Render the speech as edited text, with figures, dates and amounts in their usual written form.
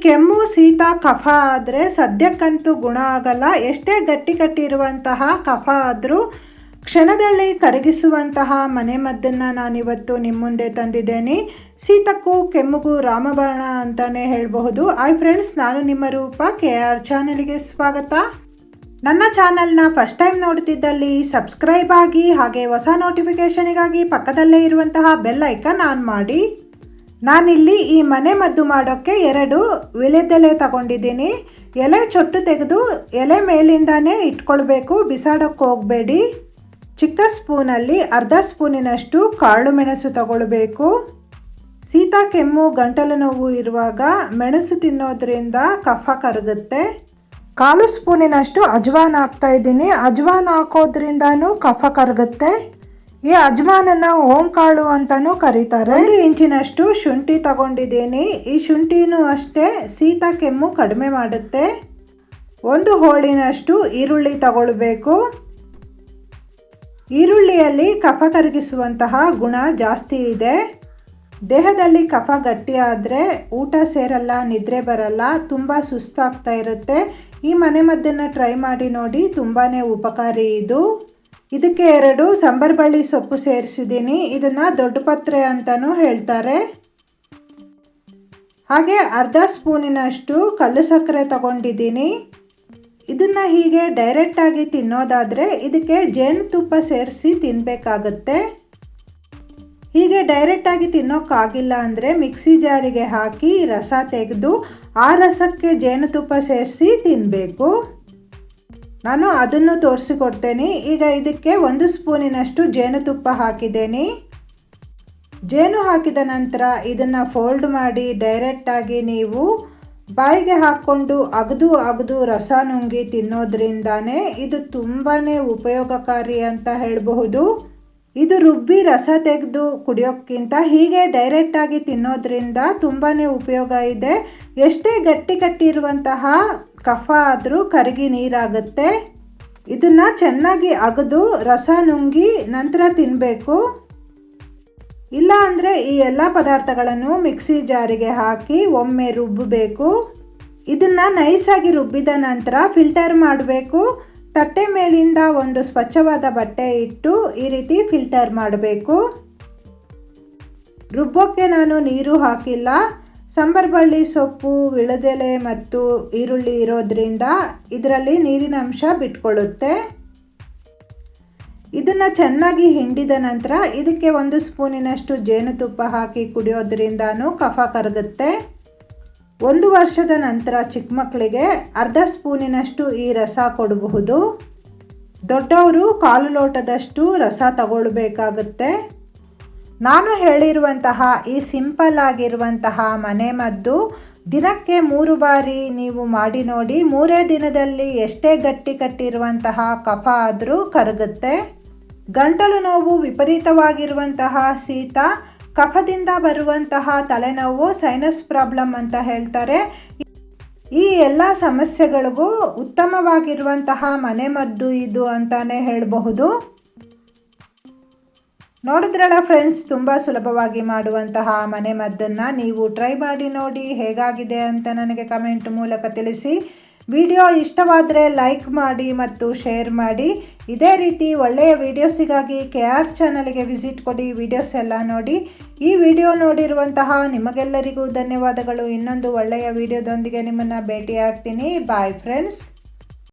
ಕೆಮ್ಮು ಶೀತ ಕಫ ಆದರೆ ಸದ್ಯಕ್ಕಂತೂ ಗುಣ ಆಗಲ್ಲ. ಎಷ್ಟೇ ಗಟ್ಟಿ ಕಟ್ಟಿರುವಂತಹ ಕಫ ಆದರೂ ಕ್ಷಣದಲ್ಲಿ ಕರಗಿಸುವಂತಹ ಮನೆಮದ್ದನ್ನು ನಾನಿವತ್ತು ನಿಮ್ಮ ಮುಂದೆ ತಂದಿದ್ದೇನೆ. ಶೀತಕ್ಕೂ ಕೆಮ್ಮಿಗೂ ರಾಮಬಾಣ ಅಂತಲೇ ಹೇಳಬಹುದು. ಹಾಯ್ ಫ್ರೆಂಡ್ಸ್, ನಾನು ನಿಮ್ಮ ರೂಪ KR ಚಾನಲ್ಗೆ ಸ್ವಾಗತ. ನನ್ನ ಚಾನಲ್ನ ಫಸ್ಟ್ ಟೈಮ್ ನೋಡ್ತಿದ್ದಲ್ಲಿ ಸಬ್ಸ್ಕ್ರೈಬ್ ಆಗಿ, ಹಾಗೆ ಹೊಸ ನೋಟಿಫಿಕೇಷನಿಗಾಗಿ ಪಕ್ಕದಲ್ಲೇ ಇರುವಂತಹ ಬೆಲ್ ಐಕನ್ ಆನ್ ಮಾಡಿ. ನಾನಿಲ್ಲಿ ಈ ಮನೆ ಮದ್ದು ಮಾಡೋಕ್ಕೆ 2 ವಿಳೆದೆಲೆ ತಗೊಂಡಿದ್ದೀನಿ. ಎಲೆ ಚೊಟ್ಟು ತೆಗೆದು ಎಲೆ ಮೇಲಿಂದಾನೇ ಇಟ್ಕೊಳ್ಬೇಕು, ಬಿಸಾಡೋಕ್ಕೆ ಹೋಗಬೇಡಿ. ಚಿಕ್ಕ ಸ್ಪೂನಲ್ಲಿ ಅರ್ಧ ಸ್ಪೂನಿನಷ್ಟು ಕಾಳು ಮೆಣಸು ತಗೊಳ್ಬೇಕು. ಶೀತ ಕೆಮ್ಮು ಗಂಟಲು ನೋವು ಇರುವಾಗ ಮೆಣಸು ತಿನ್ನೋದ್ರಿಂದ ಕಫ ಕರಗುತ್ತೆ. 1/4 ಸ್ಪೂನಿನಷ್ಟು ಅಜ್ವಾನ ಹಾಕ್ತಾ ಇದ್ದೀನಿ. ಅಜ್ವಾನ ಹಾಕೋದ್ರಿಂದನೂ ಕಫ ಕರಗುತ್ತೆ. ಈ ಅಜ್ವಾನನ್ನು ಓಂಕಾಳು ಅಂತಲೂ ಕರೀತಾರೆ. 1 ಇಂಚಿನಷ್ಟು ಶುಂಠಿ ತಗೊಂಡಿದ್ದೀನಿ. ಈ ಶುಂಠಿನೂ ಅಷ್ಟೇ ಶೀತ ಕೆಮ್ಮು ಕಡಿಮೆ ಮಾಡುತ್ತೆ. 1 ಹೋಳಿನಷ್ಟು ಈರುಳ್ಳಿ ತಗೊಳ್ಬೇಕು. ಈರುಳ್ಳಿಯಲ್ಲಿ ಕಫ ಕರಗಿಸುವಂತಹ ಗುಣ ಜಾಸ್ತಿ ಇದೆ. ದೇಹದಲ್ಲಿ ಕಫ ಗಟ್ಟಿಯಾದರೆ ಊಟ ಸೇರಲ್ಲ, ನಿದ್ರೆ ಬರಲ್ಲ, ತುಂಬ ಸುಸ್ತಾಗ್ತಾ ಇರುತ್ತೆ. ಈ ಮನೆಮದ್ದನ್ನು ಟ್ರೈ ಮಾಡಿ ನೋಡಿ, ತುಂಬಾ ಉಪಕಾರಿ ಇದು. ಇದಕ್ಕೆ 2 ಸಂಬರಬಳ್ಳಿ ಸೊಪ್ಪು ಸೇರಿಸಿದ್ದೀನಿ. ಇದನ್ನು ದೊಡ್ಡ ಪತ್ರೆ ಅಂತಲೂ ಹೇಳ್ತಾರೆ. ಹಾಗೆ ಅರ್ಧ ಸ್ಪೂನಿನಷ್ಟು ಕಲ್ಲು ಸಕ್ಕರೆ ತಗೊಂಡಿದ್ದೀನಿ. ಇದನ್ನು ಹೀಗೆ ಡೈರೆಕ್ಟಾಗಿ ತಿನ್ನೋದಾದರೆ ಇದಕ್ಕೆ ಜೇನುತುಪ್ಪ ಸೇರಿಸಿ ತಿನ್ನಬೇಕಾಗತ್ತೆ. ಹೀಗೆ ಡೈರೆಕ್ಟಾಗಿ ತಿನ್ನೋಕ್ಕಾಗಿಲ್ಲ ಅಂದರೆ ಮಿಕ್ಸಿ ಜಾರಿಗೆ ಹಾಕಿ ರಸ ತೆಗೆದು ಆ ರಸಕ್ಕೆ ಜೇನುತುಪ್ಪ ಸೇರಿಸಿ ತಿನ್ನಬೇಕು. ನಾನು ಅದನ್ನು ತೋರಿಸಿಕೊಡ್ತೇನೆ. ಈಗ ಇದಕ್ಕೆ 1 ಸ್ಪೂನಿನಷ್ಟು ಜೇನುತುಪ್ಪ ಹಾಕಿದ್ದೇನೆ. ಜೇನು ಹಾಕಿದ ನಂತರ ಇದನ್ನು ಫೋಲ್ಡ್ ಮಾಡಿ ಡೈರೆಕ್ಟಾಗಿ ನೀವು ಬಾಯಿಗೆ ಹಾಕ್ಕೊಂಡು ಅಗದು ರಸ ನುಂಗಿ ತಿನ್ನೋದ್ರಿಂದಾನೇ ಇದು ತುಂಬಾ ಉಪಯೋಗಕಾರಿ ಅಂತ ಹೇಳಬಹುದು. ಇದು ರುಬ್ಬಿ ರಸ ತೆಗೆದು ಕುಡಿಯೋಕ್ಕಿಂತ ಹೀಗೆ ಡೈರೆಕ್ಟಾಗಿ ತಿನ್ನೋದ್ರಿಂದ ತುಂಬಾ ಉಪಯೋಗ ಇದೆ. ಎಷ್ಟೇ ಗಟ್ಟಿ ಕಟ್ಟಿರುವಂತಹ ಕಫ ಆದರೂ ಕರಗಿ ನೀರಾಗುತ್ತೆ. ಇದನ್ನು ಚೆನ್ನಾಗಿ ಅಗದು ರಸ ನುಂಗಿ ನಂತರ ತಿನ್ನಬೇಕು. ಇಲ್ಲ ಅಂದರೆ ಈ ಎಲ್ಲ ಪದಾರ್ಥಗಳನ್ನು ಮಿಕ್ಸಿ ಜಾರಿಗೆ ಹಾಕಿ ಒಮ್ಮೆ ರುಬ್ಬಬೇಕು. ಇದನ್ನು ನೈಸಾಗಿ ರುಬ್ಬಿದ ನಂತರ ಫಿಲ್ಟರ್ ಮಾಡಬೇಕು. ತಟ್ಟೆ ಮೇಲಿಂದ ಒಂದು ಸ್ವಚ್ಛವಾದ ಬಟ್ಟೆ ಇಟ್ಟು ಈ ರೀತಿ ಫಿಲ್ಟರ್ ಮಾಡಬೇಕು. ರುಬ್ಬೋಕ್ಕೆ ನಾನು ನೀರು ಹಾಕಿಲ್ಲ. ಸಂಬರಬಳ್ಳಿ ಸೊಪ್ಪು, ವಿಳೆದೆಲೆ ಮತ್ತು ಈರುಳ್ಳಿ ಇರೋದ್ರಿಂದ ಇದರಲ್ಲಿ ನೀರಿನ ಅಂಶ ಬಿಟ್ಕೊಳ್ಳುತ್ತೆ. ಇದನ್ನು ಚೆನ್ನಾಗಿ ಹಿಂಡಿದ ನಂತರ ಇದಕ್ಕೆ 1 ಸ್ಪೂನಿನಷ್ಟು ಜೇನುತುಪ್ಪ ಹಾಕಿ ಕುಡಿಯೋದ್ರಿಂದನೂ ಕಫ ಕರಗುತ್ತೆ. 1 ವರ್ಷದ ನಂತರ ಚಿಕ್ಕ ಮಕ್ಕಳಿಗೆ ಅರ್ಧ ಸ್ಪೂನಿನಷ್ಟು ಈ ರಸ ಕೊಡಬಹುದು. ದೊಡ್ಡವರು 1/4 ಲೋಟದಷ್ಟು ರಸ ತಗೊಳ್ಬೇಕಾಗುತ್ತೆ. ನಾನು ಹೇಳಿರುವಂತಹ ಈ ಸಿಂಪಲ್ ಆಗಿರುವಂತಹ ಮನೆಮದ್ದು ದಿನಕ್ಕೆ 3 ಬಾರಿ ನೀವು ಮಾಡಿ ನೋಡಿ. 3 ದಿನದಲ್ಲಿ ಎಷ್ಟೇ ಗಟ್ಟಿ ಕಟ್ಟಿರುವಂತಹ ಕಫ ಆದರೂ ಕರಗುತ್ತೆ. ಗಂಟಲು ನೋವು, ವಿಪರೀತವಾಗಿರುವಂತಹ ಶೀತ, ಕಫದಿಂದ ಬರುವಂತಹ ತಲೆನೋವು, ಸೈನಸ್ ಪ್ರಾಬ್ಲಮ್ ಅಂತ ಹೇಳ್ತಾರೆ. ಈ ಎಲ್ಲ ಸಮಸ್ಯೆಗಳಿಗೂ ಉತ್ತಮವಾಗಿರುವಂತಹ ಮನೆಮದ್ದು ಇದು ಅಂತಾನೆ ಹೇಳಬಹುದು. ನೋಡಿದ್ರಲ್ಲ ಫ್ರೆಂಡ್ಸ್, ತುಂಬ ಸುಲಭವಾಗಿ ಮಾಡುವಂತಹ ಮನೆಮದ್ದನ್ನು ನೀವು ಟ್ರೈ ಮಾಡಿ ನೋಡಿ. ಹೇಗಾಗಿದೆ ಅಂತ ನನಗೆ ಕಮೆಂಟ್ ಮೂಲಕ ತಿಳಿಸಿ. ವಿಡಿಯೋ ಇಷ್ಟವಾದರೆ ಲೈಕ್ ಮಾಡಿ ಮತ್ತು ಶೇರ್ ಮಾಡಿ. ಇದೇ ರೀತಿ ಒಳ್ಳೆಯ ವಿಡಿಯೋಸಿಗಾಗಿ KR ಚಾನಲ್ಗೆ ವಿಸಿಟ್ ಕೊಡಿ, ವಿಡಿಯೋಸ್ ಎಲ್ಲ ನೋಡಿ. ಈ ವಿಡಿಯೋ ನೋಡಿರುವಂತಹ ನಿಮಗೆಲ್ಲರಿಗೂ ಧನ್ಯವಾದಗಳು. ಇನ್ನೊಂದು ಒಳ್ಳೆಯ ವಿಡಿಯೋದೊಂದಿಗೆ ನಿಮ್ಮನ್ನು ಭೇಟಿ ಆಗ್ತೀನಿ. Bye friends.